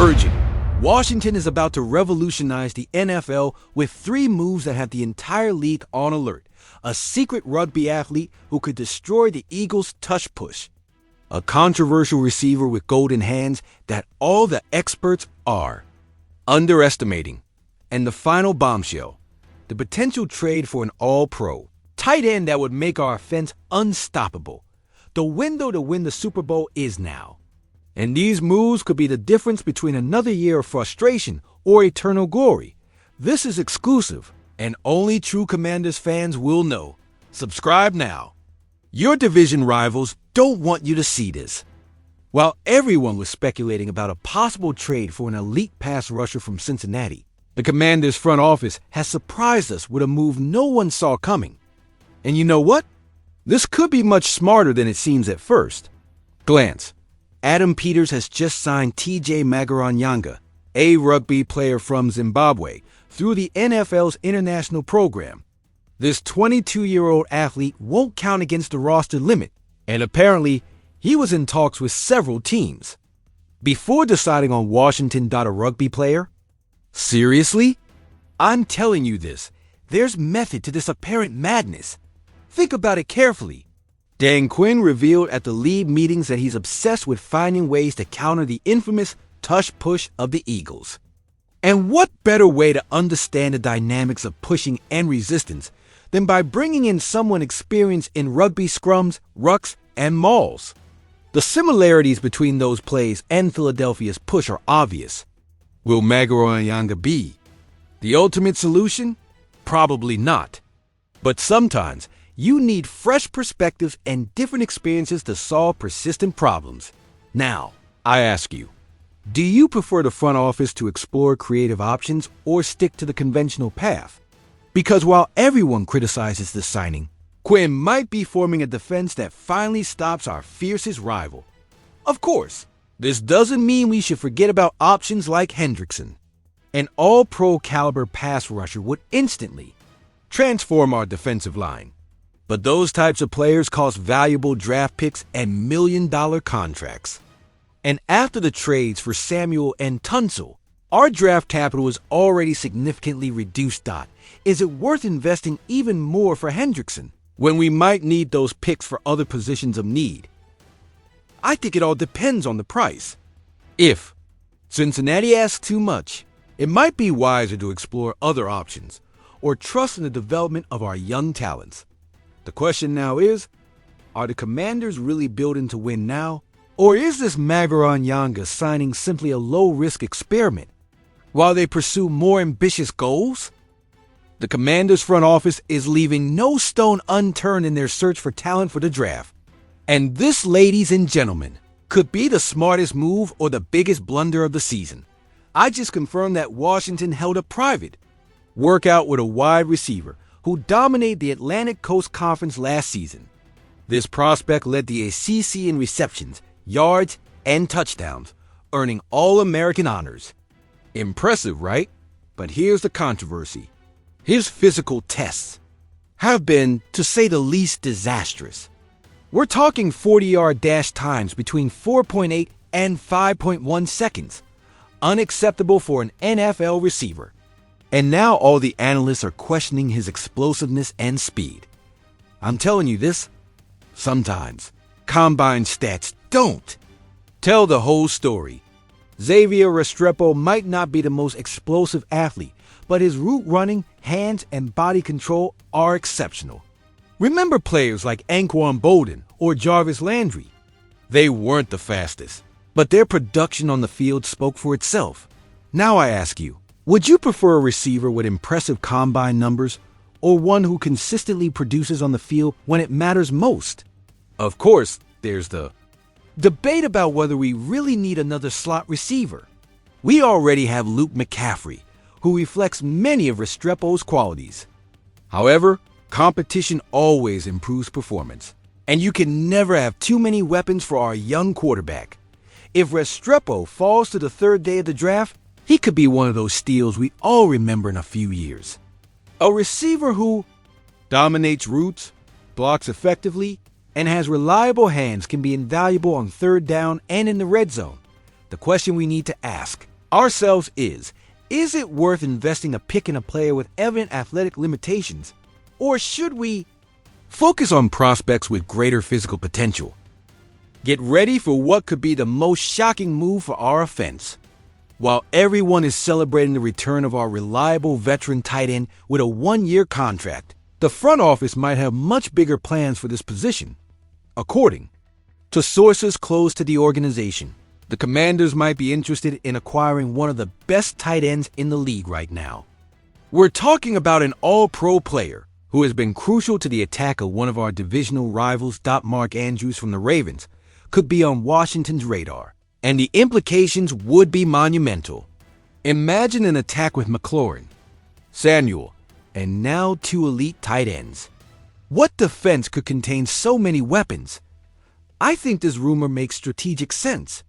Urgent. Washington is about to revolutionize the NFL with 3 moves that have the entire league on alert. A secret rugby athlete who could destroy the Eagles' tush push. A controversial receiver with golden hands that all the experts are underestimating. And the final bombshell, the potential trade for an all-pro tight end that would make our offense unstoppable. The window to win the Super Bowl is now. And these moves could be the difference between another year of frustration or eternal glory. This is exclusive, and only true Commanders fans will know. Subscribe now. Your division rivals don't want you to see this. While everyone was speculating about a possible trade for an elite pass rusher from Cincinnati, the Commanders' front office has surprised us with a move no one saw coming. And you know what? This could be much smarter than it seems at first. Glance. Adam Peters has just signed TJ Magaranyanga, a rugby player from Zimbabwe, through the NFL's international program. This 22-year-old athlete won't count against the roster limit, and apparently he was in talks with several teams. Before deciding on Washington, a rugby player? Seriously? I'm telling you this. There's method to this apparent madness. Think about it carefully. Dan Quinn revealed at the league meetings that he's obsessed with finding ways to counter the infamous tush push of the Eagles. And what better way to understand the dynamics of pushing and resistance than by bringing in someone experienced in rugby scrums, rucks, and mauls? The similarities between those plays and Philadelphia's push are obvious. Will Magaranyanga be the ultimate solution? Probably not. But sometimes you need fresh perspectives and different experiences to solve persistent problems. Now, I ask you, do you prefer the front office to explore creative options or stick to the conventional path? Because while everyone criticizes this signing, Quinn might be forming a defense that finally stops our fiercest rival. Of course, this doesn't mean we should forget about options like Hendrickson. An all-pro caliber pass rusher would instantly transform our defensive line. But those types of players cost valuable draft picks and million-dollar contracts. And after the trades for Samuel and Tunsil, our draft capital is already significantly reduced. Is it worth investing even more for Hendrickson when we might need those picks for other positions of need? I think it all depends on the price. If Cincinnati asks too much, it might be wiser to explore other options or trust in the development of our young talents. The question now is, are the Commanders really building to win now? Or is this Magaranyanga signing simply a low-risk experiment while they pursue more ambitious goals? The Commanders' front office is leaving no stone unturned in their search for talent for the draft. And this, ladies and gentlemen, could be the smartest move or the biggest blunder of the season. I just confirmed that Washington held a private workout with a wide receiver who dominated the Atlantic Coast Conference last season. This prospect led the ACC in receptions, yards, and touchdowns, earning All-American honors. Impressive, right? But here's the controversy. His physical tests have been, to say the least, disastrous. We're talking 40-yard dash times between 4.8 and 5.1 seconds. Unacceptable for an NFL receiver. And now all the analysts are questioning his explosiveness and speed. I'm telling you this, sometimes combine stats don't tell the whole story. Xavier Restrepo might not be the most explosive athlete, but his route running, hands, and body control are exceptional. Remember players like Anquan Bolden or Jarvis Landry. They weren't the fastest, but their production on the field spoke for itself. Now I ask you, would you prefer a receiver with impressive combine numbers or one who consistently produces on the field when it matters most? Of course, there's the debate about whether we really need another slot receiver. We already have Luke McCaffrey, who reflects many of Restrepo's qualities. However, competition always improves performance, and you can never have too many weapons for our young quarterback. If Restrepo falls to the 3rd day of the draft, he could be one of those steals we all remember in a few years. A receiver who dominates routes, blocks effectively, and has reliable hands can be invaluable on 3rd down and in the red zone. The question we need to ask ourselves is it worth investing a pick in a player with evident athletic limitations? Or should we focus on prospects with greater physical potential? Get ready for what could be the most shocking move for our offense. While everyone is celebrating the return of our reliable veteran tight end with a one-year contract, the front office might have much bigger plans for this position. According to sources close to the organization, the Commanders might be interested in acquiring one of the best tight ends in the league right now. We're talking about an all-pro player who has been crucial to the attack of one of our divisional rivals. Mark Andrews from the Ravens could be on Washington's radar, and the implications would be monumental. Imagine an attack with McLaurin, Samuel, and now two elite tight ends. What defense could contain so many weapons? I think this rumor makes strategic sense.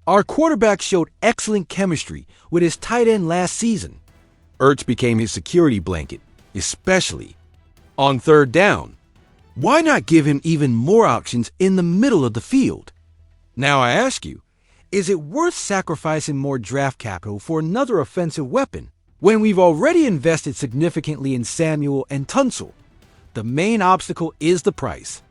Our quarterback showed excellent chemistry with his tight end last season. Ertz became his security blanket, especially on third down. Why not give him even more options in the middle of the field? Now I ask you, is it worth sacrificing more draft capital for another offensive weapon when we've already invested significantly in Samuel and Tunsil? The main obstacle is the price.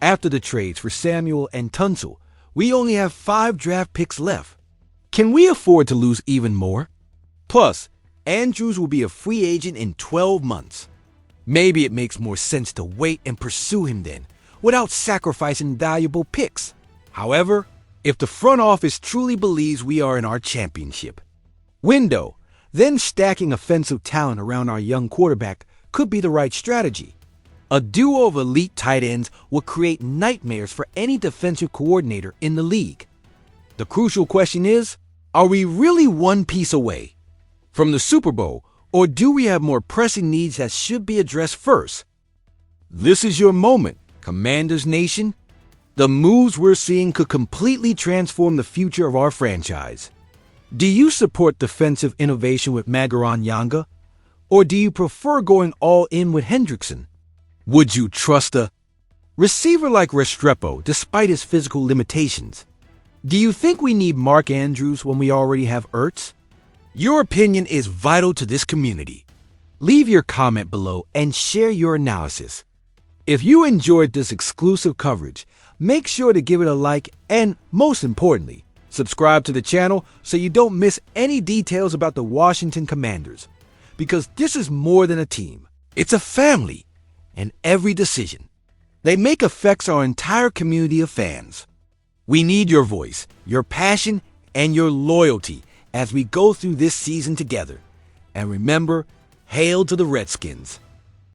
After the trades for Samuel and Tunsil, we only have 5 draft picks left. Can we afford to lose even more? Plus, Andrews will be a free agent in 12 months. Maybe it makes more sense to wait and pursue him then, without sacrificing valuable picks. However, if the front office truly believes we are in our championship window, then stacking offensive talent around our young quarterback could be the right strategy. A duo of elite tight ends will create nightmares for any defensive coordinator in the league. The crucial question is, are we really one piece away from the Super Bowl, or do we have more pressing needs that should be addressed first? This is your moment, Commanders Nation. The moves we're seeing could completely transform the future of our franchise. Do you support defensive innovation with Magaran Yanga, or do you prefer going all in with Hendrickson? Would you trust a receiver like Restrepo despite his physical limitations? Do you think we need Mark Andrews when we already have Ertz? Your opinion is vital to this community. Leave your comment below and share your analysis. If you enjoyed this exclusive coverage, make sure to give it a like and, most importantly, subscribe to the channel so you don't miss any details about the Washington Commanders. Because this is more than a team. It's a family. And every decision they make affects our entire community of fans. We need your voice, your passion, and your loyalty as we go through this season together. And remember, hail to the Redskins.